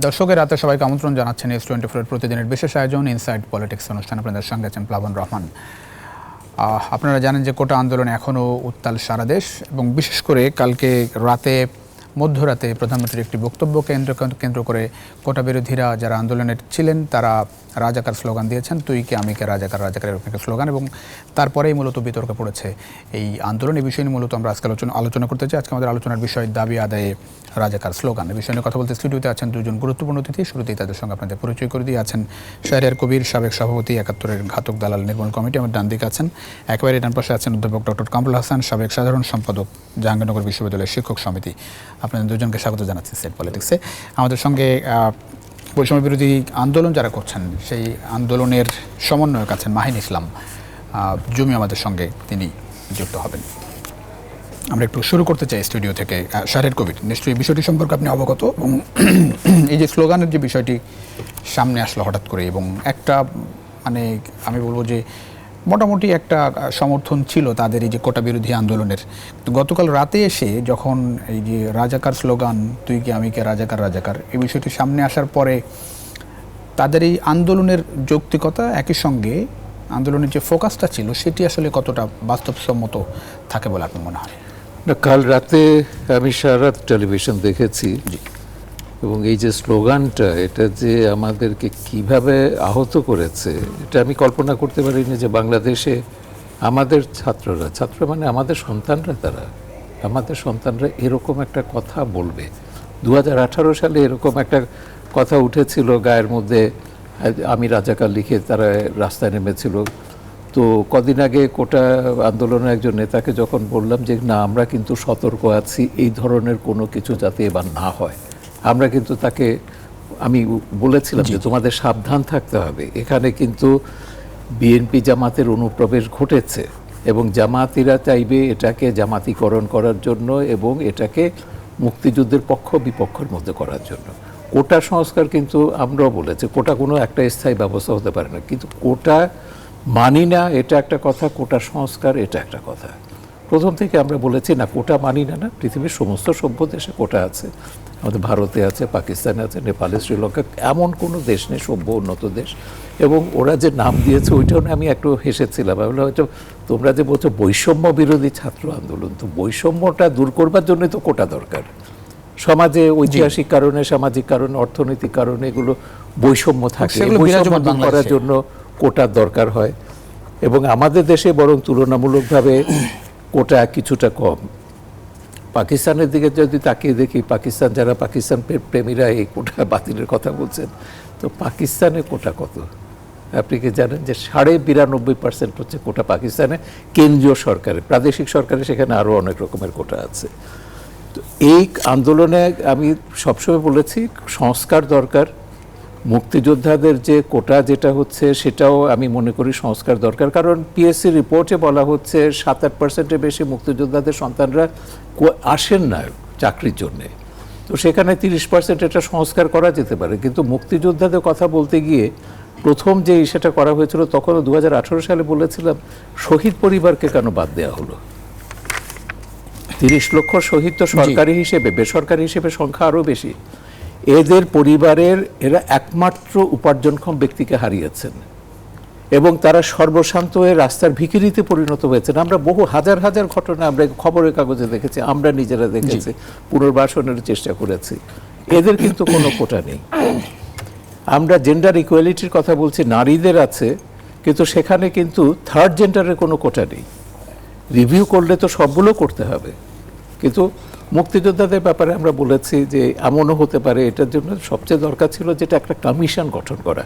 দর্শকের রাতে সবাইকে আমন্ত্রণ জানাচ্ছেন নিউজ 24 প্রতিদিনের বিশেষ আয়োজন ইনসাইড পলিটিক্স অনুষ্ঠান। আপনাদের সঙ্গে আছেন প্লাবন রহমান। আপনারা জানেন যে কোটা আন্দোলন এখনও উত্তাল সারা দেশ, এবং বিশেষ করে কালকে মধ্যরাতে প্রধানমন্ত্রীর একটি বক্তব্য কেন্দ্র করে কোটা বিরোধীরা যারা আন্দোলনের ছিলেন তারা রাজাকার স্লোগান দিয়েছেন, তুই কে আমি কে রাজাকার রাজাকার এরকম একটা স্লোগান, এবং তারপরেই মূলত বিতর্কে পড়েছে এই আন্দোলন। এই বিষয় নিয়ে মূলত আমরা আজকে আলোচনা করতে চাই। আজকে আমাদের আলোচনার বিষয় দাবি আদায়ে রাজাকার স্লোগান। এই বিষয় নিয়ে কথা বলতে স্টুডিওতে আছেন দুজন গুরুত্বপূর্ণ অতিথি। শুরুতেই তাদের সঙ্গে আপনাদের পরিচয় করে দিয়ে আছেন শাহরিয়ার কবির, সাবেক সভাপতি ৭১-এর ঘাতক দালাল নির্মূল কমিটি। আমার ডান দিকে আছেন একেবারে ডান পাশে আছেন অধ্যাপক ডক্টর কামরুল হাসান, সাবেক সাধারণ সম্পাদক জাহাঙ্গীরনগর বিশ্ববিদ্যালয়ের শিক্ষক সমিতি। আপনাদের দুজনকে স্বাগত জানাচ্ছি সেট পলিটিক্সে। আমাদের সঙ্গে বৈষম্য বিরোধী আন্দোলন যারা করছেন সেই আন্দোলনের সমন্বয়ক আছেন মাহিন ইসলাম জমি, আমাদের সঙ্গে তিনি যুক্ত হবেন। আমরা একটু শুরু করতে চাই স্টুডিও থেকে। শাহরিয়ার কবির, নিশ্চয়ই বিষয়টি সম্পর্কে আপনি অবগত, এবং এই যে স্লোগানের যে বিষয়টি সামনে আসলো হঠাৎ করে, এবং একটা আমি বলবো যে মোটামুটি একটা সমর্থন ছিল তাদের এই যে কোটা বিরোধী আন্দোলনের। তো গতকাল রাতে এসে যখন এই যে রাজাকার স্লোগান, তুই কে আমি কে রাজাকার রাজাকার, এই বিষয়টি সামনে আসার পরে তাদের এই আন্দোলনের যৌক্তিকতা, একই সঙ্গে আন্দোলনের যে ফোকাসটা ছিল সেটি আসলে কতটা বাস্তবসম্মত থাকে বলে আপনার মনে হয়? না, কাল রাতে আমি সারা রাত টেলিভিশন দেখেছি, এবং এই যে স্লোগানটা, এটা যে আমাদেরকে কিভাবে আহত করেছে এটা আমি কল্পনা করতে পারিনি যে বাংলাদেশে আমাদের ছাত্র মানে আমাদের সন্তানরা এরকম একটা কথা বলবে। 2018 সালে এরকম একটা কথা উঠেছিল গায়ের মধ্যে, আমি রাজাকার লিখে তারা রাস্তায় নেমেছিল। তো কদিন আগে কোটা আন্দোলনের একজন নেতাকে যখন বললাম যে না, আমরা কিন্তু সতর্ক আছি এই ধরনের কোনো কিছু যাতে এবার না হয়, আমরা কিন্তু তাকে আমি বলেছিলাম যে তোমাদের সাবধান থাকতে হবে, এখানে কিন্তু বিএনপি জামাতের অনুপ্রবেশ ঘটেছে, এবং জামাতিরা চাইবে এটাকে জামাতিকরণ করার জন্য এবং এটাকে মুক্তিযুদ্ধের পক্ষ বিপক্ষের মধ্যে করার জন্য। কোটা সংস্কার কিন্তু আমরাও বলেছি, কোটা কোনো একটা স্থায়ী ব্যবস্থা হতে পারে না, কিন্তু কোটা মানি না এটা একটা কথা, কোটা সংস্কার এটা একটা কথা। প্রথম থেকে আমরা বলেছি না, কোটা মানি না। পৃথিবীর সমস্ত সভ্য দেশে কোটা আছে, আমাদের ভারতে আছে, পাকিস্তানে আছে, নেপালে, শ্রীলঙ্কা, এমন কোনো দেশ নেই সভ্য উন্নত দেশ। এবং ওরা যে নাম দিয়েছে ওইটাও আমি একটু হেসেছিলাম। আমি বললাম হয়তো তোমরা যে বলছো বৈষম্য বিরোধী ছাত্র আন্দোলন, তো বৈষম্যটা দূর করবার জন্যই তো কোটা দরকার। সমাজে ঐতিহাসিক কারণে, সামাজিক কারণে, অর্থনৈতিক কারণে এগুলো বৈষম্য থাকে, বৈষম্য দূর করার জন্য কোটার দরকার হয়। এবং আমাদের দেশে বরং তুলনামূলকভাবে কোটা কিছুটা কম। পাকিস্তানের দিকে যদি তাকিয়ে দেখি, পাকিস্তান যারা পাকিস্তান প্রেমীরা এই কোটা বাতিলের কথা বলছেন, তো পাকিস্তানে কোটা কত আপনি কি জানেন? যে 92% হচ্ছে কোটা পাকিস্তানে কেন্দ্রীয় সরকারে, প্রাদেশিক সরকারে সেখানে আরও অনেক রকমের কোটা আছে। তো এই আন্দোলনে আমি সবসময় বলেছি সংস্কার দরকার। মুক্তিযোদ্ধাদের যে কোটা যেটা হচ্ছে সেটাও আমি মনে করি সংস্কার দরকার, কারণ পিএসসি রিপোর্টে বলা হচ্ছে 7-8%-এর বেশি মুক্তিযোদ্ধাদের সন্তানরা আসেন না চাকরির জন্যে। তো সেখানে 30% এটা সংস্কার করা যেতে পারে। কিন্তু মুক্তিযোদ্ধাদের কথা বলতে গিয়ে প্রথম যে সেটা করা হয়েছিল তখনও 2018 সালে বলেছিলাম শহীদ পরিবারকে কেন বাদ দেওয়া হলো? 30 লক্ষ শহীদ তো সরকারি হিসেবে, বেসরকারি হিসেবে সংখ্যা আরও বেশি। এদের পরিবারের এরা একমাত্র উপার্জনক্ষম ব্যক্তিকে হারিয়েছেন, এবং তারা সর্বশান্ত হয়ে রাস্তার ভিখিরিতে পরিণত হয়েছেন। আমরা বহু হাজার হাজার ঘটনা আমরা খবরের কাগজে দেখেছি, আমরা নিজেরা দেখেছি, পুনর্বাসনের চেষ্টা করেছি। এদের কিন্তু কোনো কোটা নেই। আমরা জেন্ডার ইকুয়ালিটির কথা বলছি, নারীদের আছে, কিন্তু সেখানে কিন্তু থার্ড জেন্ডারের কোনো কোটা নেই। রিভিউ করলে তো সবগুলো করতে হবে। কিন্তু মুক্তিযোদ্ধাদের ব্যাপারে আমরা বলেছি যে এমনও হতে পারে, এটার জন্য সবচেয়ে দরকার ছিল যেটা একটা কমিশন গঠন করা।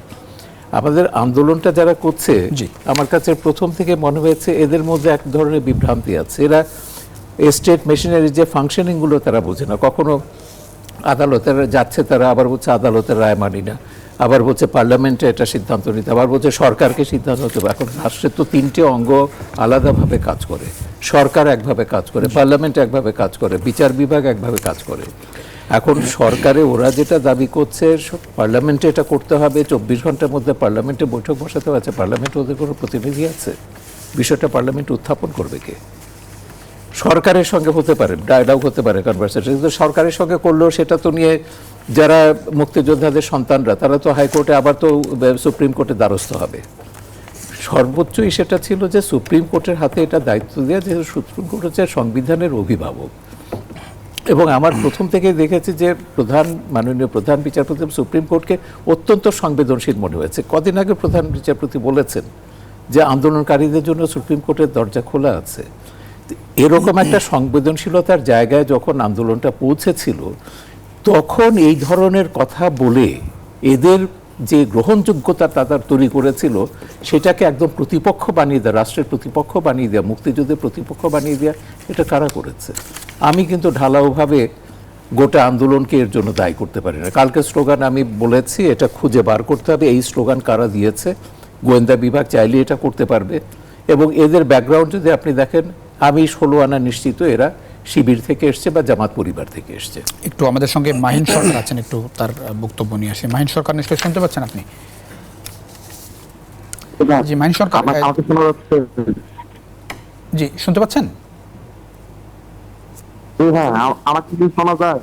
আমাদের আন্দোলনটা যারা করছে, আমার কাছে প্রথম থেকে মনে হয়েছে এদের মধ্যে এক ধরনের বিভ্রান্তি আছে। এরা স্টেট মেশিনারি যে ফাংশনিংগুলো তারা বোঝে না। কখনো আদালতে যাচ্ছে তারা, আবার বলছে আদালতের রায় মানি না, আবার বলছে পার্লামেন্টে এটা সিদ্ধান্ত নিতে, আবার বলছে সরকারকে সিদ্ধান্ত নিতে হবে। এখন রাষ্ট্রের তো 3টে অঙ্গ আলাদাভাবে কাজ করে, সরকার একভাবে কাজ করে, পার্লামেন্ট একভাবে কাজ করে, বিচার বিভাগ একভাবে কাজ করে। এখন সরকারে ওরা যেটা দাবি করছে পার্লামেন্টে এটা করতে হবে, 24 ঘন্টার মধ্যে পার্লামেন্টে বৈঠক বসাতে হবে। পার্লামেন্টে ওদের কোনো প্রতিনিধি আছে? বিষয়টা পার্লামেন্ট উত্থাপন করবে কে? সরকারের সঙ্গে হতে পারে, ডায়ালগ হতে পারে, কনভারসেশন, কিন্তু সরকারের সঙ্গে করলেও সেটা তো নিয়ে যারা মুক্তিযোদ্ধাদের সন্তানরা তারা তো হাইকোর্টে আবার তো সুপ্রিম কোর্টের দ্বারস্থ হবে। সর্বোচ্চই সেটা ছিল যে সুপ্রিম কোর্টের হাতে এটা দায়িত্ব দেওয়া, যে সুপ্রিম কোর্ট হচ্ছে সংবিধানের অভিভাবক। এবং আমার প্রথম থেকে দেখেছি যে মাননীয় প্রধান বিচারপতি সুপ্রিম কোর্টকে অত্যন্ত সংবেদনশীল মনে হয়েছে। কদিন আগে প্রধান বিচারপতি বলেছেন যে আন্দোলনকারীদের জন্য সুপ্রিম কোর্টের দরজা খোলা আছে। এরকম একটা সংবেদনশীলতার জায়গায় যখন আন্দোলনটা পৌঁছেছিল, তখন এই ধরনের কথা বলে এদের যে গ্রহণযোগ্যতা তারা তৈরি করেছিল, সেটাকে একদম প্রতিপক্ষ বানিয়ে দেওয়া, রাষ্ট্রের প্রতিপক্ষ বানিয়ে দেওয়া, মুক্তিযুদ্ধের প্রতিপক্ষ বানিয়ে দেওয়া, এটা কারা করেছে? আমি কিন্তু ঢালাওভাবে গোটা আন্দোলনকে এর জন্য দায়ী করতে পারি না। কালকে স্লোগান আমি বলেছি, এটা খুঁজে বার করতে হবে এই স্লোগান কারা দিয়েছে। গোয়েন্দা বিভাগ চাইলে এটা করতে পারবে। এবং এদের ব্যাকগ্রাউন্ড যদি আপনি দেখেন, আমি 16 আনা নিশ্চিত এরা শিবির থেকে এসছে বা জামাত পরিবার থেকে এসছে। একটু আমাদের সঙ্গে মাহিন সরকার আছেন, একটু তার বক্তব্য নিয়ে আসি। মাহিন সরকার নিশ্চয়ই শুনতে পাচ্ছেন আপনি? জি মাহিন সরকার, জি শুনতে পাচ্ছেন? হ্যাঁ, আমাকে কি শোনা যায়?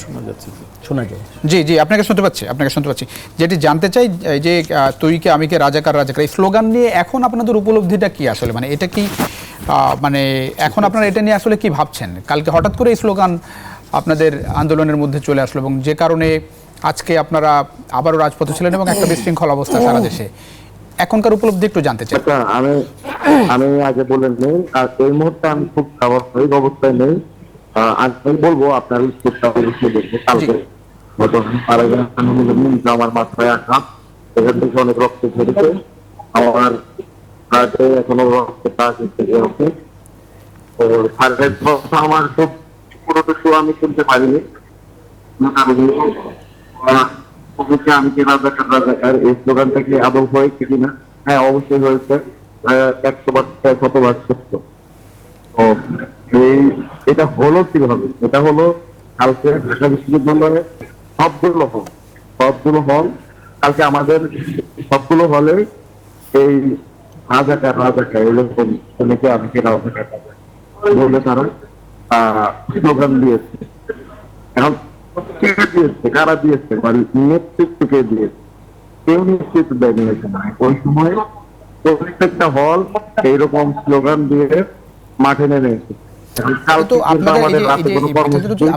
শোনা যাচ্ছে, শোনা যায়। জি জি, আপনাকে শুনতে পাচ্ছি। যেটি জানতে চাই, এই যে তুইকে আমিকে রাজাকার রাজাকার, এই স্লোগান নিয়ে এখন আপনাদের উপলব্ধিটা কি আসলে? মানে এটা কি মানে এখন আপনারা এটা নিয়ে আসলে কি ভাবছেন? কালকে হঠাৎ করে এই স্লোগান আপনাদের আন্দোলনের মধ্যে চলে আসলো এবং যে কারণে আজকে আপনারা আবারও রাজপথে ছিলেন এবং একটা বিশৃঙ্খল অবস্থা সারা দেশে। এখনকার উপলব্ধি একটু জানতে চাই। আচ্ছা, আমি আগে বলে নেই, আর এই মুহূর্তে আমি খুব স্বাভাবিক অবস্থায় নেই। আমি বলবো আপনার উত্তরটা অবশ্যই দেখবো কালকে। আমার মাথায় আঘাত, এখান থেকে অনেক রক্ত ঝরেছে, আমার হার্টে এখনো রক্তটা আছে। হার্টের কথা আমার খুব পুরোটা শো আমি শুনতে পারিনি। আমি কি রাজাকার রাজাকার এই স্লোগানটা কি আদৌ হয়েছে কিনা? হ্যাঁ, অবশ্যই হয়েছে, 100বার 100বার সত্য। এটা হলো কিভাবে? এটা হলো কালকে ঢাকা বিশ্ববিদ্যালয়ে সবগুলো হল কালকে আমাদের সবগুলো হলে এই রাজাকার রাজাকার এরকম অনেকে আমাকে রাজাকার বলে তারা স্লোগান দিয়েছে। এখন কে দিয়েছে, কারা দিয়েছে, নেতৃত্ব কে দিয়েছে? কেউ নেতৃত্ব দেয়নি এখানে। ওই সময় প্রত্যেকটা হল এইরকম স্লোগান দিয়ে মাঠে নেমে এসেছে।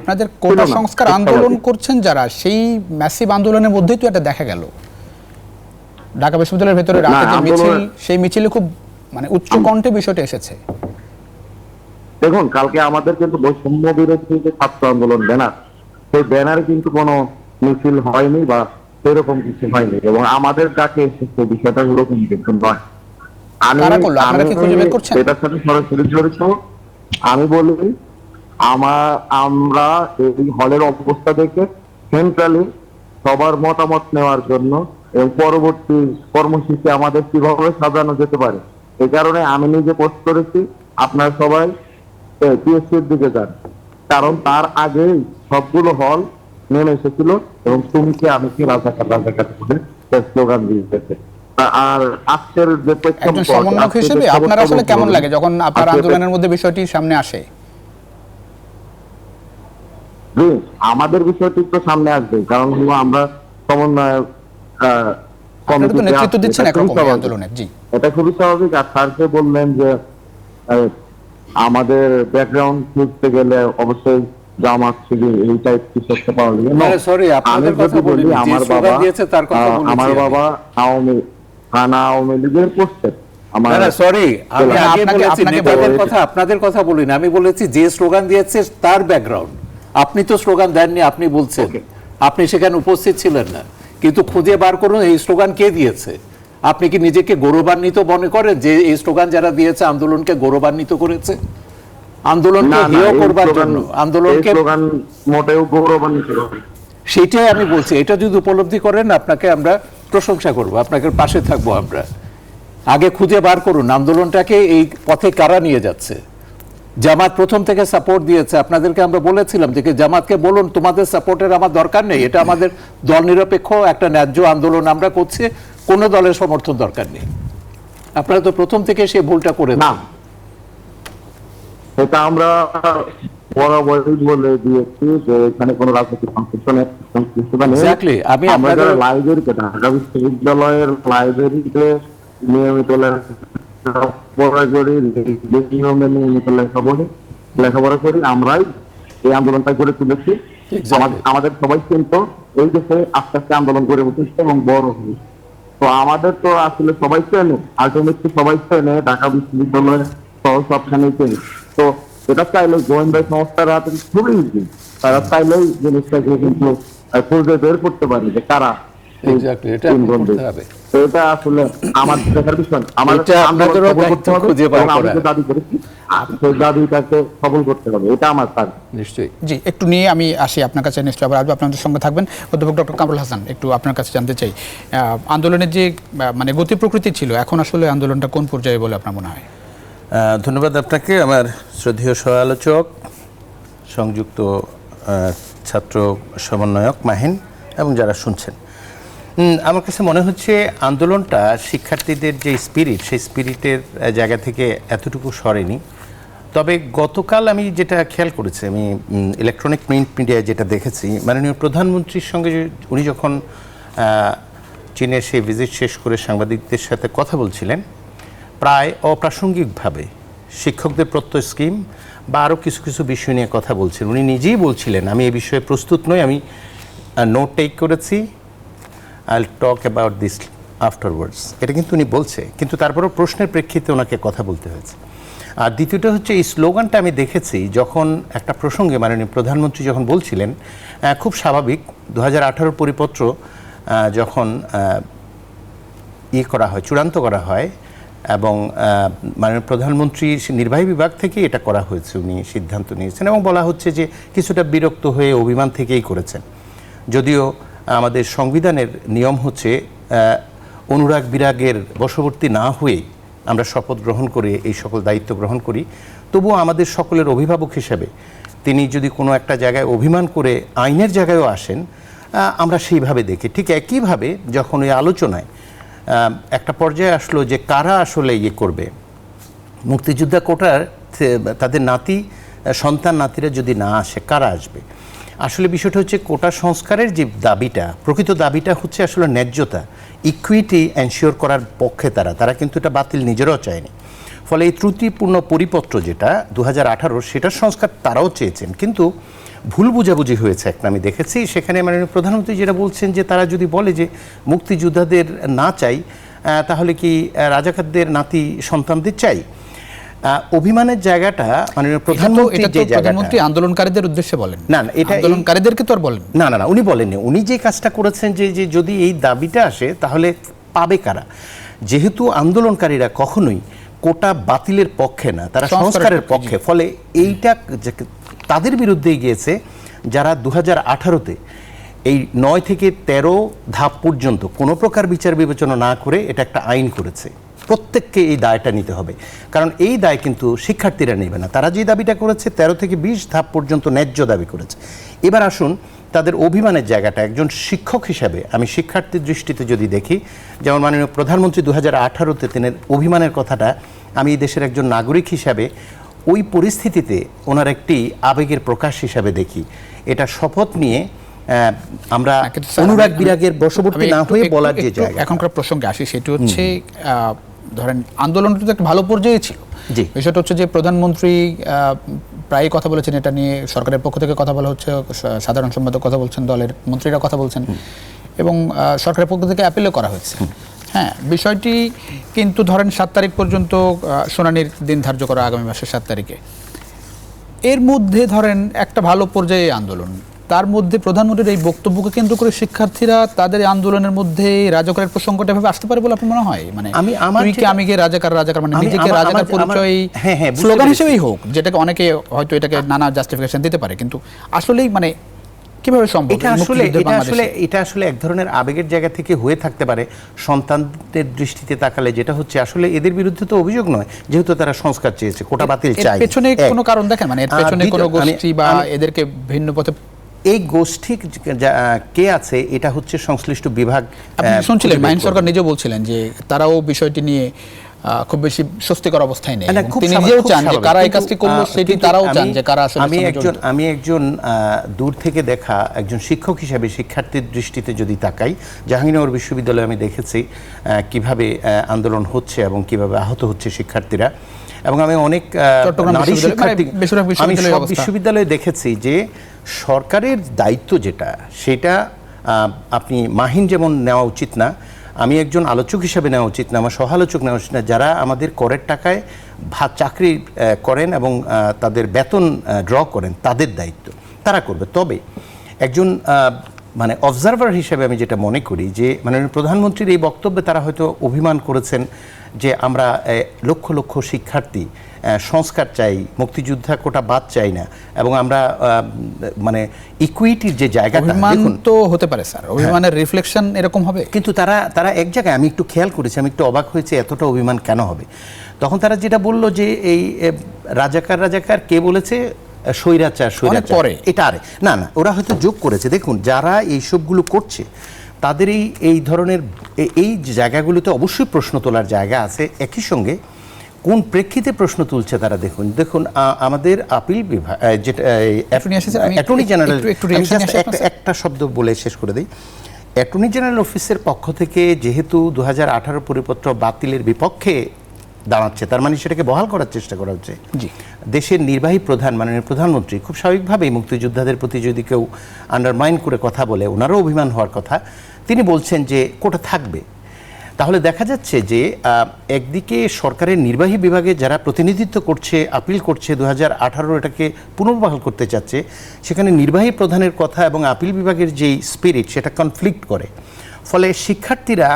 আপনাদের কোটা সংস্কার আন্দোলন করছেন যারা, সেই ম্যাসিভ আন্দোলনের মধ্যেই তো এটা দেখা গেল। ঢাকা বিশ্ববিদ্যালয়ের ভেতরে রাতে যে মিছিল, সেই মিছিলে খুব মানে উচ্চ কণ্ঠে বিষয়টা এসেছে। দেখুন, কালকে আমাদের কিন্তু বৈষম্য বিরোধী যে ছাত্র আন্দোলন ব্যানার, সেই ব্যানারে কিন্তু কোনো মিছিল হয়নি বা সেরকম কিছু হয়নি, এবং আমাদের ডাকে এসেছে বিষয়টা ওরকম কিন্তু নয়। এটার সাথে সরাসরি জড়িত। আমি বলি, আমরা এই হলের অবস্থা দেখে সেন্ট্রালি সবার মতামত নেওয়ার জন্য এবং পরবর্তী কর্মসূচি আমাদের কিভাবে সাজানো যেতে পারে, এই কারণে আমি নিজে পোস্ট করেছি আপনারা সবাই পিএসসির দিকে যান, কারণ তার আগেই সবগুলো হল নেমে এসেছিল এবং তুমি কি আমি কি রাজাকার রাজাকার বলে স্লোগান দিয়েছে। আর আজকের যে একজন সমন্বয়ক হিসেবে আপনার আসলে কেমন লাগে যখন আপনার আন্দোলনের মধ্যে বিষয়টি সামনে আসে? আমাদের বিষয়টি তো সামনে আসবে, কারণ হলো আমরা সমন্বয়ক নেতৃত্ব দিচ্ছেন একরকম আন্দোলনের। জি, এটা খুবই স্বাভাবিক। আর স্যারকে বললেন যে আমাদের ব্যাকগ্রাউন্ড খুঁজতে গেলে অবশ্যই জামাত শিবির এই টাইপ কিছু একটা পাওয়া যাবে না। সরি, আপনাদের কথা বলি, আমার বাবা আওয়ামী লীগের পোস্টার। আপনাদের কথা বলি না, আমি বলেছি যে স্লোগান দিয়েছে তার ব্যাকগ্রাউন্ড। আপনি তো স্লোগান দেননি, আপনি বলছেন আপনি সেখানে উপস্থিত ছিলেন না, কিন্তু খুঁজে বার করুন এই স্লোগান কে দিয়েছে। আপনি কি নিজেকে গৌরবান্বিত মনে করেন যে এই স্লোগান যারা দিয়েছে আন্দোলনকে গৌরবান্বিত করেছে? আন্দোলনকে হেয় করবার জন্য, আন্দোলনকে মোটেও গৌরবান্বিত, সেটাই আমি বলছি। এটা যদি উপলব্ধি করেন আপনাকে আমরা প্রশংসা করব, আপনাকে পাশে থাকবো আমরা। আগে খুঁজে বার করুন আন্দোলনটাকে এই পথে কারা নিয়ে যাচ্ছে। জামাত প্রথম থেকে সাপোর্ট দিয়েছে, আপনাদেরকে আমরা বলেছিলাম যে জামাতকে বলুন তোমাদের সাপোর্টের আমার দরকার নেই, এটা আমাদের দল নিরপেক্ষ একটা ন্যায্য আন্দোলন আমরা করছি, কোনো দলের সমর্থন দরকার নেই। আপনারা তো প্রথম থেকে সেই ভুলটা করে না, এটা আমরা বরাবরই বলে দিয়েছি যে এখানে কোনো রাজনৈতিক সংশ্লিষ্টতা নেই। Exactly, আমরা যারা লাইব্রেরিতে, ঢাকা বিশ্ববিদ্যালয়ের লাইব্রেরিতে নিয়মিত লেখাপড়া করি, নিয়মে নিয়মিত লেখাপড়া করি, আমরাই এই আন্দোলনটা করে তুলেছি। আমাদের সবাই কিন্তু এই দেশে আস্তে আস্তে আন্দোলন করে উঠেছে এবং বড় হয়েছে। তো আমাদের তো আসলে সবাই চেনে, আলটিমেটলি সবাই চেনে, ঢাকা বিশ্ববিদ্যালয় সহ সবখানেই চেনে। তো এটা চাইলে গোয়েন্দা সংস্থার হাতে খুবই ইজি, তারা চাইলেই জিনিসটাকে কিন্তু খুঁজে বের করতে পারে যে কারা। এটা আসলে আমার দেখার বিষয়, আমার দাবি করেছি, সেই দাবিটাকে সফল করতে হবে, এটা আমার কাজ। নিশ্চয়ই। জি, একটু নিয়ে আমি আসি আপনার কাছে, নিশ্চয়ই আবার আসবো, আপনাদের সঙ্গে থাকবেন। অধ্যাপক ডক্টর কামরুল হাসান, একটু আপনার কাছে জানতে চাই, আন্দোলনের যে মানে গতি প্রকৃতি ছিল, এখন আসলে আন্দোলনটা কোন পর্যায়ে বলে আপনার মনে হয়? ধন্যবাদ আপনাকে, আমার শ্রদ্ধেয় সহ আলোচক, সংযুক্ত ছাত্র সমন্বয়ক মাহিন এবং যারা শুনছেন। আমার কাছে মনে হচ্ছে আন্দোলনটা শিক্ষার্থীদের যে স্পিরিট, সেই স্পিরিটের জায়গা থেকে এতটুকু সরেনি। তবে গতকাল আমি যেটা খেয়াল করেছি, আমি ইলেকট্রনিক প্রিন্ট মিডিয়ায় যেটা দেখেছি, মাননীয় প্রধানমন্ত্রীর সঙ্গে উনি যখন চীনের সেই ভিজিট শেষ করে সাংবাদিকদের সাথে কথা বলছিলেন, প্রায় অপ্রাসঙ্গিকভাবে শিক্ষকদের প্রত্যয় স্কিম বা আরও কিছু কিছু বিষয় নিয়ে কথা বলছেন। উনি নিজেই বলছিলেন, আমি এই বিষয়ে প্রস্তুত নই, আমি নোট টেক করেছি, I will talk about this afterwards, এটা কিন্তু উনি বলছে, কিন্তু তারপরেও প্রশ্নের প্রেক্ষিতে ওনাকে কথা বলতে হয়েছে। আর দ্বিতীয়টা হচ্ছে এই স্লোগানটা আমি দেখেছি যখন একটা প্রসঙ্গে মাননীয় প্রধানমন্ত্রী যখন বলছিলেন, খুব স্বাভাবিক, 2018 পরিপত্র যখন করা হয়, চূড়ান্ত করা হয়, এবং মাননীয় প্রধানমন্ত্রী নির্বাহী বিভাগ থেকে এটা করা হয়েছে, উনি সিদ্ধান্ত নিয়েছেন এবং বলা হচ্ছে যে কিছুটা বিরক্ত হয়ে অভিমান থেকেই করেছেন। যদিও আমাদের সংবিধানের নিয়ম হচ্ছে অনুরাগ বিরাগের বশবর্তী না হয়ে আমরা শপথ গ্রহণ করে এই সকল দায়িত্ব গ্রহণ করি, তবুও আমাদের সকলের অভিভাবক হিসেবে তিনি যদি কোনো একটা জায়গায় অভিমান করে আইনের জায়গায়ও আসেন, আমরা সেইভাবে দেখি। ঠিক একইভাবে যখন ওই আলোচনায় একটা পর্যায়ে আসলো যে কারা আসলে করবে, মুক্তিযোদ্ধা কোটার তাদের সন্তান নাতিরা যদি না আসে, কারা আসবে? আসলে বিষয়টা হচ্ছে কোটা সংস্কারের যে দাবিটা, প্রকৃত দাবিটা হচ্ছে আসলে ন্যায্যতা, ইকুইটি এনশিওর করার পক্ষে তারা কিন্তু এটা বাতিল নিজেরাও চায়নি। ফলে এই ত্রুটিপূর্ণ পরিপত্র যেটা 2018 সেটার সংস্কার তারাও চেয়েছেন, কিন্তু ভুল বুঝাবুঝি হয়েছে একটা আমি দেখেছি। সেখানে মাননীয় প্রধানমন্ত্রী যেটা বলছেন যে তারা যদি বলে যে মুক্তিযোদ্ধাদের না চাই, তাহলে কি রাজাকারদের নাতি সন্তানদের চাই? অভিমানের জায়গাটা মাননীয় প্রধানমন্ত্রী আন্দোলনকারীদের উদ্দেশ্যে বলেন না, এটা আন্দোলনকারীদেরকে তো আর বলেন না, উনি বলেননি। উনি যে কাজটা করেছেন যে যদি এই দাবিটা আসে তাহলে পাবে কারা? যেহেতু আন্দোলনকারীরা কখনোই কোটা বাতিলের পক্ষে না, তারা সংস্কারের পক্ষে, ফলে এইটা তাদের বিরুদ্ধেই গিয়েছে যারা 2018-তে এই 9 থেকে 13 ধাপ পর্যন্ত কোনো প্রকার বিচার বিবেচনা না করে এটা একটা আইন করেছে। প্রত্যেককে এই দায়টা নিতে হবে, কারণ এই দায় কিন্তু শিক্ষার্থীরা নেবে না। তারা যে দাবিটা করেছে 13 থেকে 20 ধাপ পর্যন্ত ন্যায্য দাবি করেছে। এবার আসুন তাদের অভিমানের জায়গাটা, একজন শিক্ষক হিসাবে আমি শিক্ষার্থীর দৃষ্টিতে যদি দেখি, যেমন মাননীয় প্রধানমন্ত্রী 2018-তে তিনি অভিমানের কথাটা আমি এই দেশের একজন নাগরিক হিসাবে ওই পরিস্থিতিতে ওনার একটি আবেগের প্রকাশ হিসাবে দেখি। এটা শপথ নিয়ে আমরা অনুরাগ বিরাগের বশবর্তী না হয়ে বলার যে জায়গা। এখনকার প্রসঙ্গে আসি, সেটি হচ্ছে ধরেন আন্দোলনটা তো একটা ভালো পর্যায়ে ছিল। বিষয়টা হচ্ছে যে প্রধানমন্ত্রী প্রায়ই কথা বলেছেন এটা নিয়ে, সরকারের পক্ষ থেকে কথা বলা হচ্ছে, সাধারণ সম্পাদক কথা বলছেন, দলের মন্ত্রীরা কথা বলছেন, এবং সরকারের পক্ষ থেকে অ্যাপিলও করা হয়েছে। হ্যাঁ, বিষয়টি কিন্তু ধরেন 7 তারিখ পর্যন্ত শুনানির দিন ধার্য করা, আগামী মাসের 7 তারিখে। এর মধ্যে ধরেন একটা ভালো পর্যায়ে আন্দোলন, তার মধ্যে প্রধানমন্ত্রীর এই বক্তব্যকে কেন্দ্র করে শিক্ষার্থীরা তাদের আন্দোলনের মধ্যে রাজাকারের প্রসঙ্গটা এভাবে আসতে পারে বলে আপনার মনে হয়? মানে আমি রাজাকার মানে নিজেকে রাজাকার পরিচয় স্লোগান হিসেবেই হোক, যেটাকে অনেকে হয়তো এটাকে নানা জাস্টিফিকেশন দিতে পারে, কিন্তু আসলেই মানে কিভাবে সম্ভব? এটা আসলে এক ধরনের আবেগের জায়গা থেকে হয়ে থাকতে পারে সন্তানদের দৃষ্টিতে তাকালে। যেটা হচ্ছে আসলে এদের বিরুদ্ধে তো অভিযোগ নয়, যেহেতু তারা সংস্কার চেয়েছে, কোটা বাতিল চায়। পেছনে কোনো কারণ দেখেন, মানে এর পেছনে কোনো গোষ্ঠী বা এদেরকে ভিন্ন পথে এই গোষ্ঠী কে আছে, এটা হচ্ছে সংশ্লিষ্ট বিভাগ। আপনি শুনছিলেন মাহিন সরকার নিজে বলছিলেন যে তারাও বিষয়টি নিয়ে খুব বেশি স্বস্তিকর অবস্থায় নেই। না, খুব তিনি স্বাভাবিক, নিজেও খুব চান যে স্বাভাবিক। কারা এই কিন্তু, কাজটি করলো সেটি কিন্তু তারাও চান যে কারা আসলে আমি একজন দূর থেকে দেখা একজন শিক্ষক হিসেবে শিক্ষার্থীর দৃষ্টিতে যদি তাকাই, জাহাঙ্গীরনগর বিশ্ববিদ্যালয়ে আমি দেখেছি কিভাবে আন্দোলন হচ্ছে এবং কিভাবে আহত হচ্ছে শিক্ষার্থীরা, এবং আমি অনেক নারী শিক্ষার্থী আমি সব বিশ্ববিদ্যালয়ে দেখেছি যে সরকারের দায়িত্ব যেটা সেটা আপনি মাহিন যেমন নেওয়া উচিত না, আমি একজন আলোচক হিসেবে নেওয়া উচিত না, আমার সহালোচক নেওয়া উচিত না, যারা আমাদের করের টাকায় চাকরি করেন এবং তাদের বেতন ড্র করেন তাদের দায়িত্ব তারা করবে। তবে একজন মানে অবজারভার হিসেবে আমি যেটা মনে করি যে মাননীয় প্রধানমন্ত্রীর এই বক্তব্যে তারা হয়তো অভিমান করেছেন যে আমরা লক্ষ লক্ষ শিক্ষার্থী সংস্কার চাই, মুক্তিযোদ্ধা কোটা বাদ চাই না, এবং আমরা মানে ইকুইটির যে জায়গাটা দেখুন তো হতে পারে স্যার, অভিমানের রিফ্লেকশন এরকম হবে। কিন্তু তারা এক জায়গায় আমি একটু খেয়াল করেছি, আমি একটু অবাক হয়েছে এতটা অভিমান কেন হবে। তখন তারা যেটা বলল যে এই রাজাকার কে বলেছে, স্বৈরাচার পরে এটা আরে না ওরা হয়তো যোগ করেছে। দেখুন যারা এইসবগুলো করছে তাদের এই ধরনের এই জায়গাগুলোতে অবশ্যই প্রশ্ন তোলার জায়গা আছে। একই সঙ্গে কোন প্রেক্ষিতে প্রশ্ন তুলছে তারা দেখুন আমাদের আপিল বিভাগ যেটা অ্যাটর্নি জেনারেল, একটা শব্দ বলে শেষ করে দিই, অ্যাটর্নি জেনারেল অফিসের পক্ষ থেকে যেহেতু 2018 পরিপত্র বাতিলের বিপক্ষে দাঁড়াচ্ছে, তার মানে সেটাকে বহাল করার চেষ্টা করা হচ্ছে। দেশের নির্বাহী প্রধান মাননীয় প্রধানমন্ত্রী খুব স্বাভাবিকভাবেই মুক্তিযোদ্ধাদের প্রতি যদি কেউ আন্ডারমাইন করে কথা বলে, ওনারও অভিমান হওয়ার কথা, তিনি বলছেন যে কোটা থাকবে। তাহলে দেখা যাচ্ছে যে একদিকে সরকারের নির্বাহী বিভাগে যারা প্রতিনিধিত্ব করছে, আপিল করছে 2018 এটাকে পুনর্বহাল করতে চাচ্ছে, সেখানে নির্বাহী প্রধানের কথা এবং আপিল বিভাগের যেই স্পিরিট সেটা কনফ্লিক্ট করে, ফলে শিক্ষার্থীরা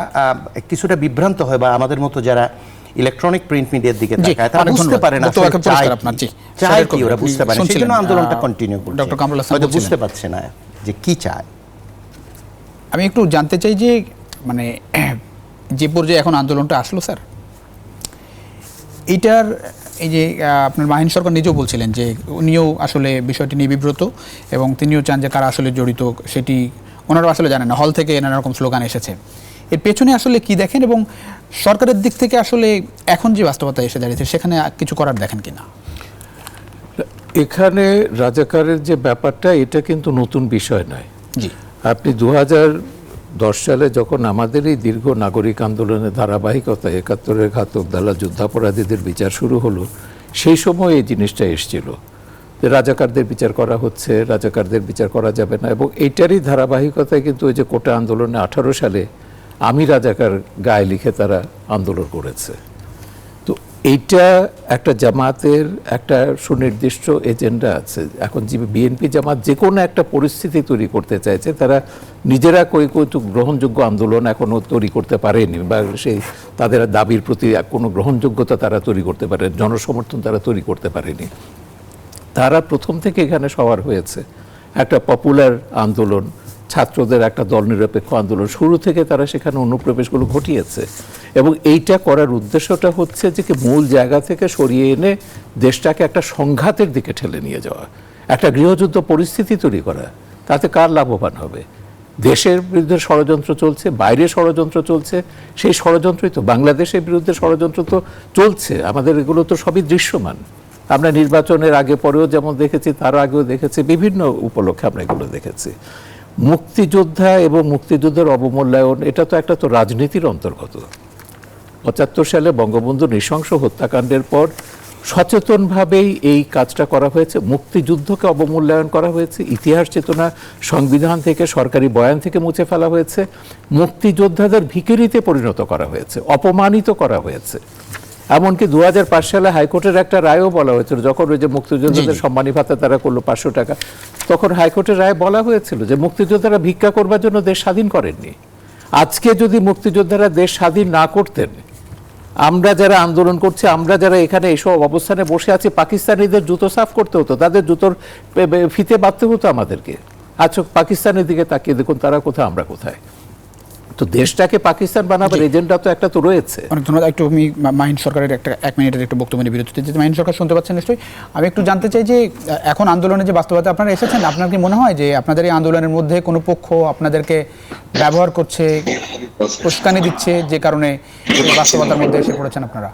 কিছুটা বিভ্রান্ত হয়, বা আমাদের মতো যারা ইলেকট্রনিক প্রিন্ট মিডিয়ার দিকে তাকায় তারা বুঝতে পারে না চায় কি, ওরা বুঝতে পারে না, সেই জন্য আন্দোলনটা কন্টিনিউ করছে, ডক্টর কামরুল হাসান হয়তো বুঝতে পারছে না যে কি চায়। আমি একটু জানতে চাই যে মানে যে পর্যায়ে এখন আন্দোলনটা আসলো স্যার, এইটার এই যে আপনার মাহিন সরকার নিজেও বলছিলেন যে উনিও আসলে বিষয়টি নিয়ে বিব্রত, এবং তিনিও চান যে কারা আসলে জড়িত সেটি ওনারাও আসলে জানেন না, হল থেকে নানা রকম স্লোগান এসেছে। এর পেছনে আসলে কি দেখেন, এবং সরকারের দিক থেকে আসলে এখন যে বাস্তবতা এসে দাঁড়িয়েছে সেখানে কিছু করার দেখেন কিনা? এখানে রাজাকারের যে ব্যাপারটা, এটা কিন্তু নতুন বিষয় নয়। জি, আপনি 2010 সালে যখন আমাদের এই দীর্ঘ নাগরিক আন্দোলনের ধারাবাহিকতা 71-এর ঘাতক দালাল যুদ্ধাপরাধীদের বিচার শুরু হলো, সেই সময় এই জিনিসটা এসেছিল যে রাজাকারদের বিচার করা হচ্ছে, রাজাকারদের বিচার করা যাবে না, এবং এইটারই ধারাবাহিকতায় কিন্তু ওই যে কোটা আন্দোলনে 18 সালে আমি রাজাকার গায়ে লিখে তারা আন্দোলন করেছে। তো এইটা একটা জামাতের একটা সুনির্দিষ্ট এজেন্ডা আছে। এখন যে বিএনপি জামাত যে কোনো একটা পরিস্থিতি তৈরি করতে চাইছে, তারা নিজেরা কোনো গ্রহণযোগ্য আন্দোলন এখনও তৈরি করতে পারেনি, বা সেই তাদের দাবির প্রতি কোনো গ্রহণযোগ্যতা তারা তৈরি করতে পারে, জনসমর্থন তারা তৈরি করতে পারেনি। তারা প্রথম থেকে এখানে সবার হয়েছে একটা পপুলার আন্দোলন, ছাত্রদের একটা দল নিরপেক্ষ আন্দোলন, শুরু থেকে তারা সেখানে অনুপ্রবেশগুলো ঘটিয়েছে, এবং এইটা করার উদ্দেশ্যটা হচ্ছে যে কি মূল জায়গা থেকে সরিয়ে এনে দেশটাকে একটা সংঘাতের দিকে ঠেলে নিয়ে যাওয়া, একটা গৃহযুদ্ধ পরিস্থিতি তৈরি করা। তাতে কার লাভবান হবে? দেশের বিরুদ্ধে ষড়যন্ত্র চলছে, বাইরে ষড়যন্ত্র চলছে, সেই ষড়যন্ত্রই তো বাংলাদেশের বিরুদ্ধে ষড়যন্ত্র তো চলছে, আমাদের এগুলো তো সবই দৃশ্যমান। আমরা নির্বাচনের আগে পরেও যেমন দেখেছি, তার আগেও দেখেছি, বিভিন্ন উপলক্ষে আমরা এগুলো দেখেছি। মুক্তিযোদ্ধা এবং মুক্তিযুদ্ধের অবমূল্যায়ন, এটা তো একটা তো রাজনীতির অন্তর্গত। 75 সালে বঙ্গবন্ধু নৃশংস হত্যাকাণ্ডের পর সচেতনভাবেই এই কাজটা করা হয়েছে, মুক্তিযুদ্ধকে অবমূল্যায়ন করা হয়েছে, ইতিহাস চেতনা সংবিধান থেকে, সরকারি বয়ান থেকে মুছে ফেলা হয়েছে, মুক্তিযোদ্ধাদের ভিখিরিতে পরিণত করা হয়েছে, অপমানিত করা হয়েছে। এমনকি 2005 সালে হাইকোর্টের একটা রায়ও বলা হয়েছিল, যখন ওই যে মুক্তিযোদ্ধাদের সম্মানী ভাতা তারা করলো 500 টাকা, তখন হাইকোর্টের রায় বলা হয়েছিল যে মুক্তিযোদ্ধারা ভিক্ষা করবার জন্য দেশ স্বাধীন করেননি। আজকে যদি মুক্তিযোদ্ধারা দেশ স্বাধীন না করতেন, আমরা যারা আন্দোলন করছি, আমরা যারা এখানে এসব অবস্থানে বসে আছি, পাকিস্তানিদের জুতো সাফ করতে হতো, তাদের জুতোর ফিতে বাঁধতে হতো আমাদেরকে। আচ্ছা, পাকিস্তানের দিকে তাকিয়ে দেখুন, তারা কোথায়, আমরা কোথায়। তো দেশটাকে পাকিস্তান বানাবার এজেন্ডা তো একটা তো রয়েছে। অনেক ধন্যবাদ। একটু আমি মাহিন সরকারের একটা 1 মিনিটের একটু বক্তব্য নিয়ে বিরতিতে যেতে। মাহিন সরকার শুনতে পাচ্ছেন নিশ্চয়ই। আমি একটু জানতে চাই যে এখন আন্দোলনে যে বাস্তবতা আপনারা এসেছেন, আপনার কি মনে হয় যে আপনাদের এই আন্দোলনের মধ্যে কোনো পক্ষ আপনাদেরকে ব্যবহার করছে, উস্কানি দিচ্ছে, যে কারণে এই বাস্তবতার মধ্যে এসে পড়েছেন আপনারা?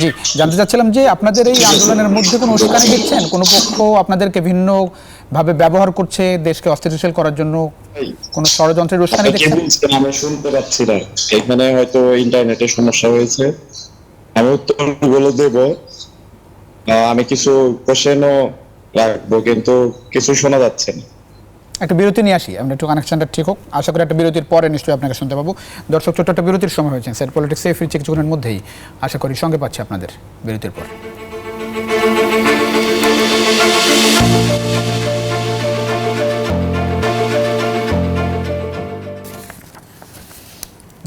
জি, জানতে চাচ্ছিলাম যে আপনাদের এই আন্দোলনের মধ্যে কোনো উস্কানি দিচ্ছেন, কোনো পক্ষ আপনাদেরকে ভিন্ন ভাবে ব্যবহার করছে দেশকে অস্থিতিশীল করার জন্য, কোনো ষড়যন্ত্রের উস্কানি দিচ্ছেন? আমি শুনতে পাচ্ছি না, এখানে হয়তো ইন্টারনেটের সমস্যা হয়েছে। আমি উত্তরগুলো দেব, আমি কিছু কোশ্চেনও রাখবো, কিন্তু কিছু শোনা যাচ্ছে না। একটা বিরতি নিয়ে আসি, আমরা একটু কানেকশনটা ঠিক হোক। আশা করি একটা বিরতির পরে নিশ্চয়ই আপনাকে শুনতে পাবো। দর্শক, ছোট্ট একটা বিরতির সময় হয়েছে, স্যার পলিটিক্সে ফিরছে কিছুক্ষণের মধ্যেই। আশা করি সঙ্গে পাচ্ছি আপনাদের বিরতির পর।